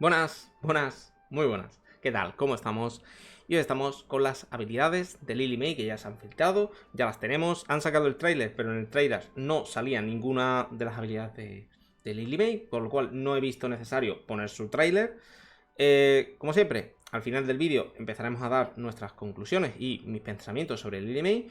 Buenas, buenas, muy buenas. ¿Qué tal? ¿Cómo estamos? Y hoy estamos con las habilidades de Lily May que ya se han filtrado, ya las tenemos. Han sacado el tráiler, pero en el tráiler no salía ninguna de las habilidades de Lily May, por lo cual no he visto necesario poner su tráiler. Como siempre, al final del vídeo empezaremos a dar nuestras conclusiones y mis pensamientos sobre Lily May.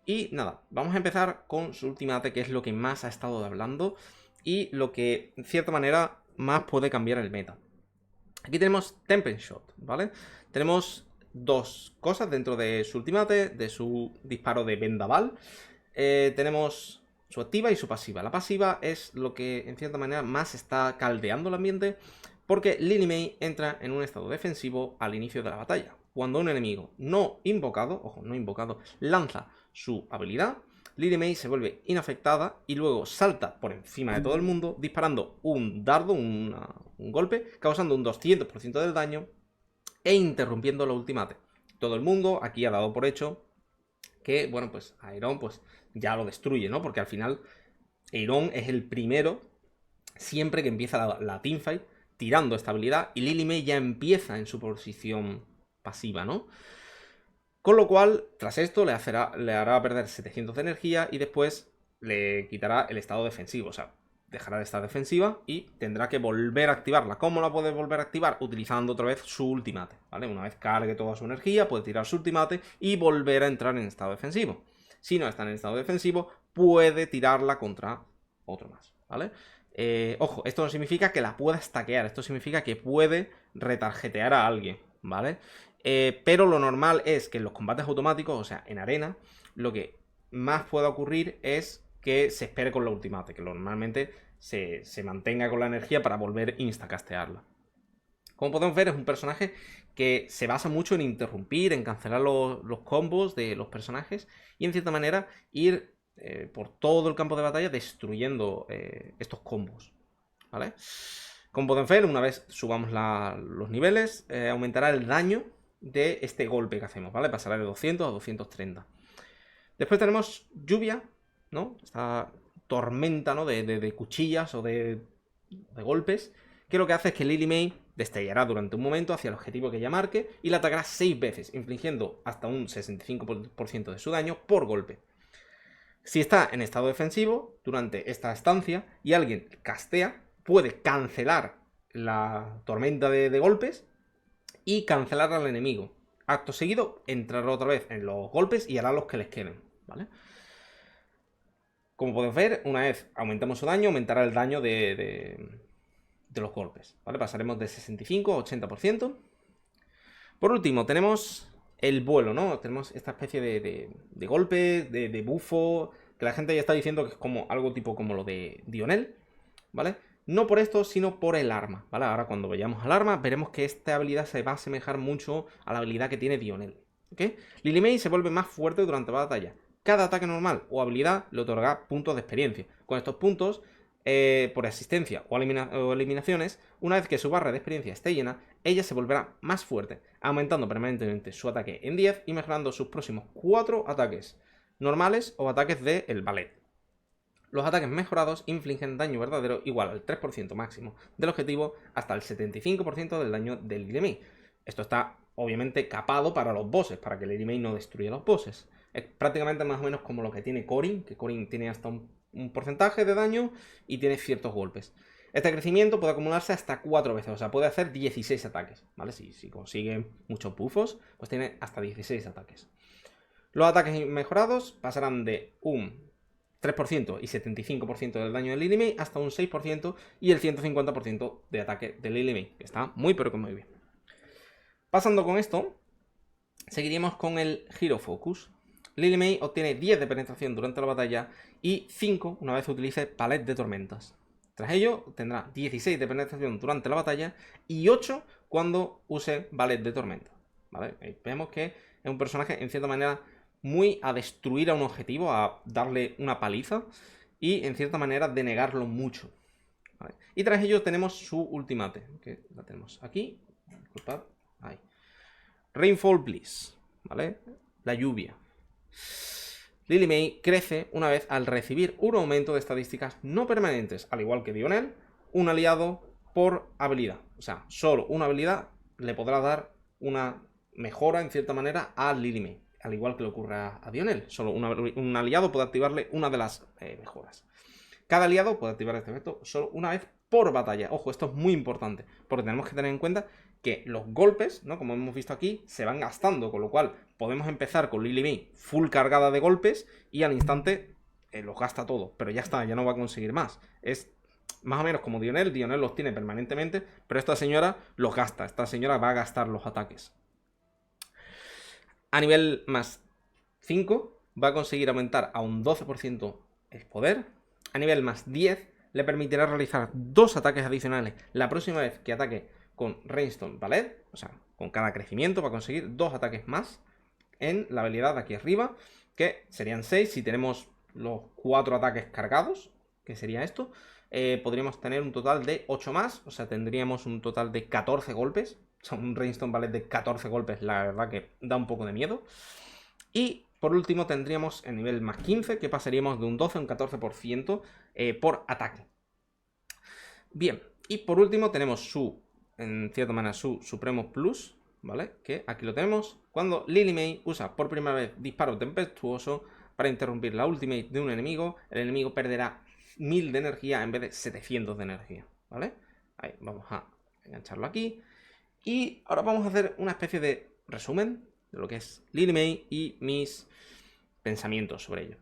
Y nada, vamos a empezar con su ultimate, que es lo que más ha estado hablando y lo que, en cierta manera, más puede cambiar el meta. Aquí tenemos Tempen Shot, ¿vale? Tenemos dos cosas dentro de su ultimate, de su disparo de vendaval. Tenemos su activa y su pasiva. La pasiva es lo que, en cierta manera, más está caldeando el ambiente, porque Lily May entra en un estado defensivo al inicio de la batalla. Cuando un enemigo no invocado, ojo, no invocado, lanza su habilidad, Lily May se vuelve inafectada y luego salta por encima de todo el mundo disparando un dardo, un golpe, causando un 200% del daño e interrumpiendo la ultimate. Todo el mundo aquí ha dado por hecho que, bueno, pues Aeron pues ya lo destruye, ¿no? Porque al final Aeron es el primero siempre que empieza la teamfight tirando esta habilidad y Lily May ya empieza en su posición pasiva, ¿no? Con lo cual, tras esto, le hará perder 700 de energía y después le quitará el estado defensivo. O sea, dejará de estar defensiva y tendrá que volver a activarla. ¿Cómo la puede volver a activar? Utilizando otra vez su ultimate, ¿vale? Una vez cargue toda su energía, puede tirar su ultimate y volver a entrar en estado defensivo. Si no está en estado defensivo, puede tirarla contra otro más, ¿vale? Ojo, esto no significa que la pueda stackear, esto significa que puede retargetear a alguien, ¿vale? Pero lo normal es que en los combates automáticos, o sea, en arena, lo que más pueda ocurrir es que se espere con la ultimate, que normalmente se mantenga con la energía para volver instacastearla. Como podemos ver, es un personaje que se basa mucho en interrumpir, en cancelar los combos de los personajes y en cierta manera ir por todo el campo de batalla destruyendo estos combos, ¿vale? Como podemos ver, una vez subamos los niveles, aumentará el daño de este golpe que hacemos, ¿vale? Pasará de 200 a 230. Después tenemos lluvia, ¿no? Esta tormenta, ¿no? De cuchillas o de golpes, que lo que hace es que Lily May destellará durante un momento hacia el objetivo que ella marque y la atacará 6 veces, infligiendo hasta un 65% de su daño por golpe. Si está en estado defensivo durante esta estancia y alguien castea, puede cancelar la tormenta de golpes y cancelar al enemigo. Acto seguido, entrará otra vez en los golpes y hará los que les queden, ¿vale? Como podemos ver, una vez aumentamos su daño, aumentará el daño de los golpes, ¿vale? Pasaremos de 65 a 80%. Por último, tenemos el vuelo, ¿no? Tenemos esta especie de golpe, de bufo, que la gente ya está diciendo que es como algo tipo como lo de Dionel, ¿vale? No por esto, sino por el arma, ¿vale? Ahora cuando vayamos al arma, veremos que esta habilidad se va a asemejar mucho a la habilidad que tiene Dionel, ¿ok? Lily May se vuelve más fuerte durante la batalla. Cada ataque normal o habilidad le otorga puntos de experiencia. Con estos puntos, por asistencia o eliminaciones, una vez que su barra de experiencia esté llena, ella se volverá más fuerte, aumentando permanentemente su ataque en 10 y mejorando sus próximos 4 ataques normales o ataques del ballet. Los ataques mejorados infligen daño verdadero igual al 3% máximo del objetivo hasta el 75% del daño del Lily May. Esto está obviamente capado para los bosses, para que Lily May no destruya los bosses. Es prácticamente más o menos como lo que tiene Corrin, que Corrin tiene hasta un porcentaje de daño y tiene ciertos golpes. Este crecimiento puede acumularse hasta 4 veces, o sea, puede hacer 16 ataques, ¿vale? Si consigue muchos buffos, pues tiene hasta 16 ataques. Los ataques mejorados pasarán de un 3% y 75% del daño de Lily May hasta un 6% y el 150% de ataque de Lily May, que está muy pero que muy bien. Pasando con esto, seguiríamos con el Hero Focus. Lily May obtiene 10 de penetración durante la batalla y 5 una vez utilice Palet de Tormentas. Tras ello, tendrá 16 de penetración durante la batalla y 8 cuando use Ballet de Tormenta, ¿vale? Vemos que es un personaje, en cierta manera, muy a destruir a un objetivo, a darle una paliza y, en cierta manera, denegarlo mucho, ¿vale? Y tras ello tenemos su ultimate, que la tenemos aquí, disculpad, ahí. Rainfall Bliss, ¿vale? La lluvia. Lily May crece una vez al recibir un aumento de estadísticas no permanentes, al igual que Dionel, un aliado por habilidad. O sea, solo una habilidad le podrá dar una mejora, en cierta manera, a Lily May. Al igual que le ocurre a Dionel. Solo un aliado puede activarle una de las mejoras. Cada aliado puede activar este efecto solo una vez por batalla. Ojo, esto es muy importante, porque tenemos que tener en cuenta que los golpes, ¿no? Como hemos visto aquí, se van gastando, con lo cual podemos empezar con Lily May full cargada de golpes y al instante los gasta todo, pero ya está, ya no va a conseguir más. Es más o menos como Dionel los tiene permanentemente, pero esta señora los gasta, esta señora va a gastar los ataques. A nivel más 5 va a conseguir aumentar a un 12% el poder. A nivel más 10 le permitirá realizar 2 ataques adicionales la próxima vez que ataque con Rainstone Ballet. O sea, con cada crecimiento va a conseguir 2 ataques más en la habilidad de aquí arriba, que serían 6 si tenemos los 4 ataques cargados, que sería esto. Podríamos tener un total de 8 más, o sea, tendríamos un total de 14 golpes. O sea, un Rainstone Ballet de 14 golpes, la verdad que da un poco de miedo. Y por último tendríamos el nivel más 15, que pasaríamos de un 12 a un 14% por ataque. Bien, y por último tenemos en cierta manera, su Supremo Plus, ¿vale? Que aquí lo tenemos. Cuando Lily May usa por primera vez Disparo Tempestuoso para interrumpir la ultimate de un enemigo, el enemigo perderá 1000 de energía en vez de 700 de energía, ¿vale? Ahí, vamos a engancharlo aquí. Y ahora vamos a hacer una especie de resumen de lo que es Lily May y mis pensamientos sobre ello.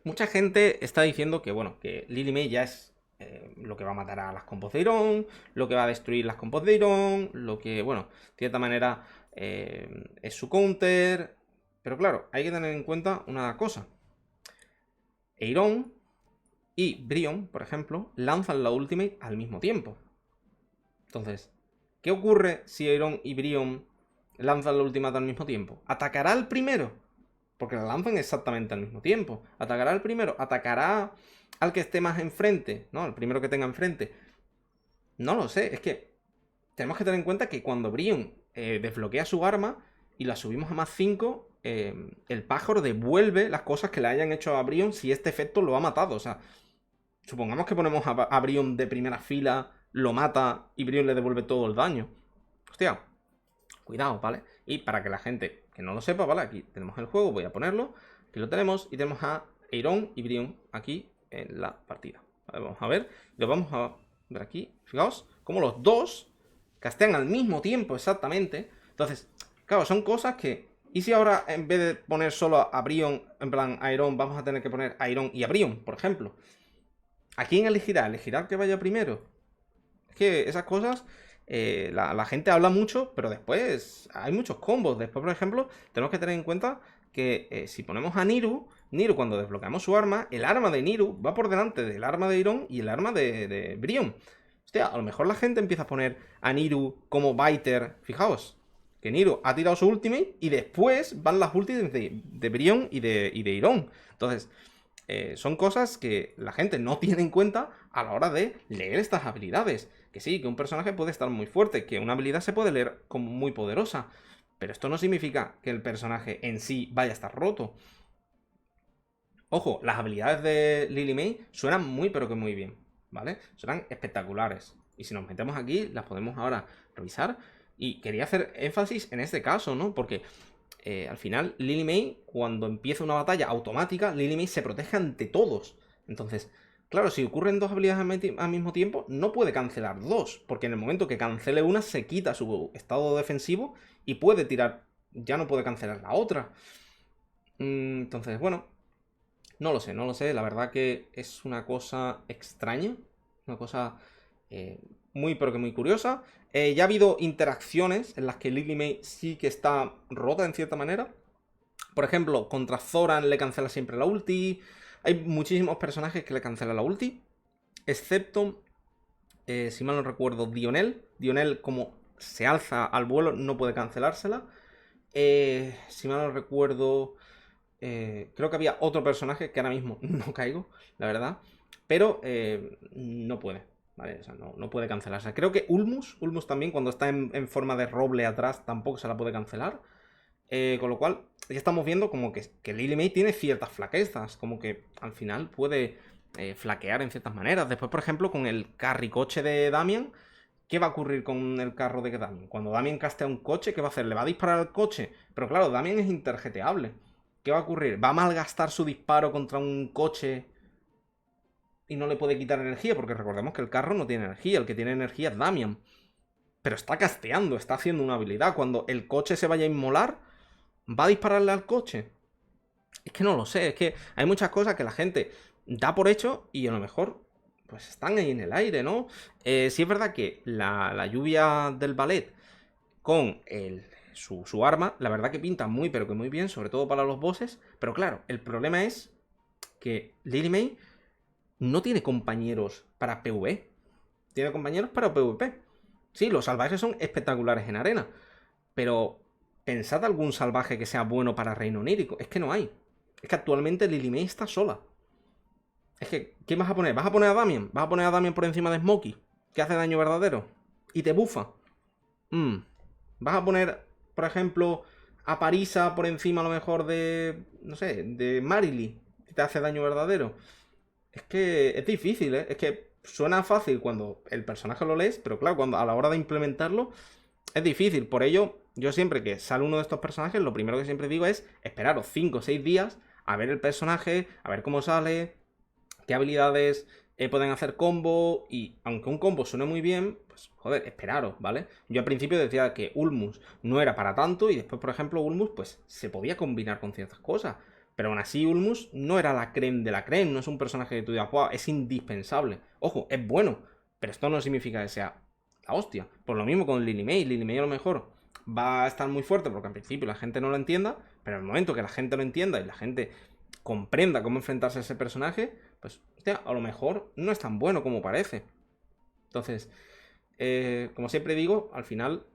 Mucha gente está diciendo que, bueno, que Lily May ya es lo que va a matar a las compos de Iron, lo que va a destruir las compos de Iron, lo que, bueno, de cierta manera es su counter. Pero claro, hay que tener en cuenta una cosa. Iron y Brion, por ejemplo, lanzan la ultimate al mismo tiempo. Entonces, ¿qué ocurre si Iron y Brion lanzan la ultimate al mismo tiempo? ¿Atacará al primero? Porque la lanzan exactamente al mismo tiempo. ¿Atacará al primero? ¿Atacará al que esté más enfrente? ¿No? Al primero que tenga enfrente. No lo sé. Es que tenemos que tener en cuenta que cuando Brion desbloquea su arma y la subimos a más 5, el pájaro devuelve las cosas que le hayan hecho a Brion si este efecto lo ha matado. O sea, supongamos que ponemos a Brion de primera fila, lo mata y Brion le devuelve todo el daño. Hostia, cuidado, ¿vale? Y para que la gente que no lo sepa, ¿vale? Aquí tenemos el juego, voy a ponerlo. Aquí lo tenemos y tenemos a Iron y Brion aquí en la partida. Vale, vamos a ver. Lo vamos a ver aquí. Fijaos, como los dos castean al mismo tiempo exactamente. Entonces, claro, son cosas que... ¿Y si ahora en vez de poner solo a Brion, en plan a Iron, vamos a tener que poner a Iron y a Brion, por ejemplo? ¿A quién elegirá? ¿Elegirá el que vaya primero? Es que esas cosas... la gente habla mucho, pero después hay muchos combos. Después, por ejemplo, tenemos que tener en cuenta que si ponemos a Niro cuando desbloqueamos su arma, el arma de Niro va por delante del arma de Iron y el arma de Brion. Hostia, a lo mejor la gente empieza a poner a Niro como Biter. Fijaos, que Niro ha tirado su ultimate y después van las ultimates de Brion y de Iron. Entonces, son cosas que la gente no tiene en cuenta a la hora de leer estas habilidades. Que sí, que un personaje puede estar muy fuerte, que una habilidad se puede leer como muy poderosa, pero esto no significa que el personaje en sí vaya a estar roto. Ojo, las habilidades de Lily May suenan muy pero que muy bien, ¿vale? Suenan espectaculares. Y si nos metemos aquí, las podemos ahora revisar. Y quería hacer énfasis en este caso, ¿no? Porque al final Lily May, cuando empieza una batalla automática, Lily May se protege ante todos. Entonces, claro, si ocurren dos habilidades al mismo tiempo, no puede cancelar dos, porque en el momento que cancele una, se quita su estado defensivo y puede tirar, ya no puede cancelar la otra. Entonces, bueno, no lo sé, la verdad que es una cosa extraña, una cosa muy pero que muy curiosa. Ya ha habido interacciones en las que Lily May sí que está rota en cierta manera. Por ejemplo, contra Zoran le cancela siempre la ulti. Hay muchísimos personajes que le cancelan la ulti. Excepto, si mal no recuerdo, Dionel. Dionel, como se alza al vuelo, no puede cancelársela. Si mal no recuerdo, creo que había otro personaje que ahora mismo no caigo, la verdad. Pero no puede, ¿vale? O sea, no puede cancelarse. Creo que Ulmus también, cuando está en forma de roble atrás, tampoco se la puede cancelar. Con lo cual, ya estamos viendo como que Lily May tiene ciertas flaquezas. Como que al final puede flaquear en ciertas maneras. Después, por ejemplo, con el carricoche de Damian, ¿qué va a ocurrir con el carro de Damian? Cuando Damian castea un coche, ¿qué va a hacer? ¿Le va a disparar al coche? Pero claro, Damian es interjeteable. ¿Qué va a ocurrir? ¿Va a malgastar su disparo contra un coche y no le puede quitar energía? Porque recordemos que el carro no tiene energía, el que tiene energía es Damian. Pero está casteando, está haciendo una habilidad. Cuando el coche se vaya a inmolar, ¿va a dispararle al coche? Es que no lo sé, es que hay muchas cosas que la gente da por hecho y a lo mejor pues están ahí en el aire, ¿no? Sí es verdad que la lluvia del ballet con su arma, la verdad que pinta muy pero que muy bien, sobre todo para los bosses, pero claro, el problema es que Lily May no tiene compañeros para PvE, tiene compañeros para PvP. Sí, los salvajes son espectaculares en arena, pero pensad algún salvaje que sea bueno para reino onírico, es que no hay. Es que actualmente Lily May está sola. Es que, ¿quién vas a poner? ¿Vas a poner a Damian? ¿Vas a poner a Damian por encima de Smokey? Que hace daño verdadero. Y te bufa. ¿Vas a poner, por ejemplo, a Parisa por encima a lo mejor de, no sé, de Marily? Que te hace daño verdadero. Es que es difícil, ¿eh? Es que suena fácil cuando el personaje lo lees, pero claro, cuando a la hora de implementarlo es difícil. Por ello, yo siempre que sale uno de estos personajes, lo primero que siempre digo es esperaros 5 o 6 días a ver el personaje, a ver cómo sale, qué habilidades pueden hacer combo. Y aunque un combo suene muy bien, pues joder, esperaros, ¿vale? Yo al principio decía que Ulmus no era para tanto y después, por ejemplo, Ulmus pues se podía combinar con ciertas cosas. Pero aún así Ulmus no era la creme de la creme, no es un personaje que tú digas, wow, es indispensable. Ojo, es bueno, pero esto no significa que sea la hostia. Por lo mismo con Lily May. Lily May a lo mejor va a estar muy fuerte porque al principio la gente no lo entienda, pero en el momento que la gente lo entienda y la gente comprenda cómo enfrentarse a ese personaje, pues hostia, a lo mejor no es tan bueno como parece. Entonces, como siempre digo, al final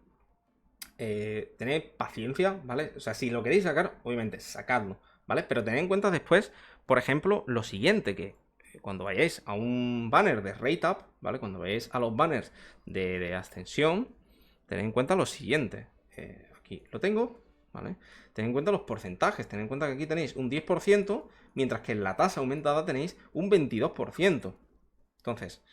tened paciencia, ¿vale? O sea, si lo queréis sacar, obviamente, sacadlo, ¿vale? Pero tened en cuenta después, por ejemplo, lo siguiente, que cuando vayáis a un banner de Rate Up, ¿vale? Cuando vayáis a los banners de ascensión, tened en cuenta lo siguiente. Aquí lo tengo, ¿vale? Tened en cuenta los porcentajes, tened en cuenta que aquí tenéis un 10%, mientras que en la tasa aumentada tenéis un 22%. Entonces,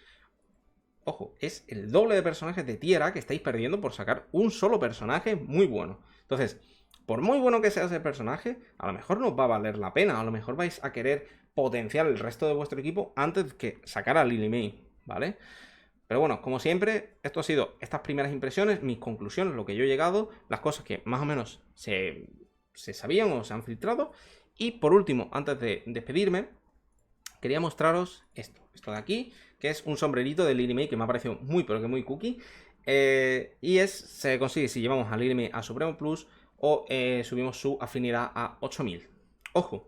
ojo, es el doble de personajes de tierra que estáis perdiendo por sacar un solo personaje muy bueno. Entonces, por muy bueno que sea ese personaje, a lo mejor no va a valer la pena. A lo mejor vais a querer potenciar el resto de vuestro equipo antes que sacar a Lily May, ¿vale? Pero bueno, como siempre, esto ha sido estas primeras impresiones, mis conclusiones, lo que yo he llegado, las cosas que más o menos se sabían o se han filtrado. Y por último, antes de despedirme, quería mostraros esto de aquí, que es un sombrerito de Lily May que me ha parecido muy pero que muy cookie. Y se consigue si llevamos a Lily May a Supremo Plus o subimos su afinidad a 8000. Ojo,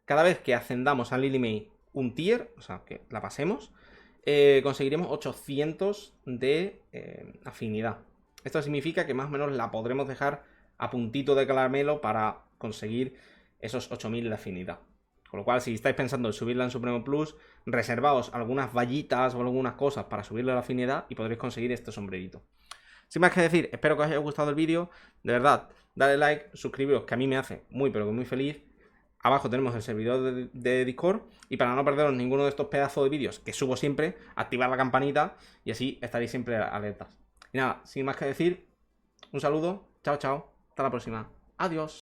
cada vez que ascendamos a Lily May un tier, o sea, que la pasemos, conseguiremos 800 de afinidad. Esto significa que más o menos la podremos dejar a puntito de caramelo para conseguir esos 8000 de afinidad. Con lo cual, si estáis pensando en subirla en Supremo Plus, reservaos algunas vallitas o algunas cosas para subirle la afinidad y podréis conseguir este sombrerito. Sin más que decir, espero que os haya gustado el vídeo. De verdad, dale like, suscribiros, que a mí me hace muy pero que muy feliz. Abajo tenemos el servidor de Discord. Y para no perderos ninguno de estos pedazos de vídeos que subo siempre, activad la campanita y así estaréis siempre alertas. Y nada, sin más que decir, un saludo, chao, chao, hasta la próxima. Adiós.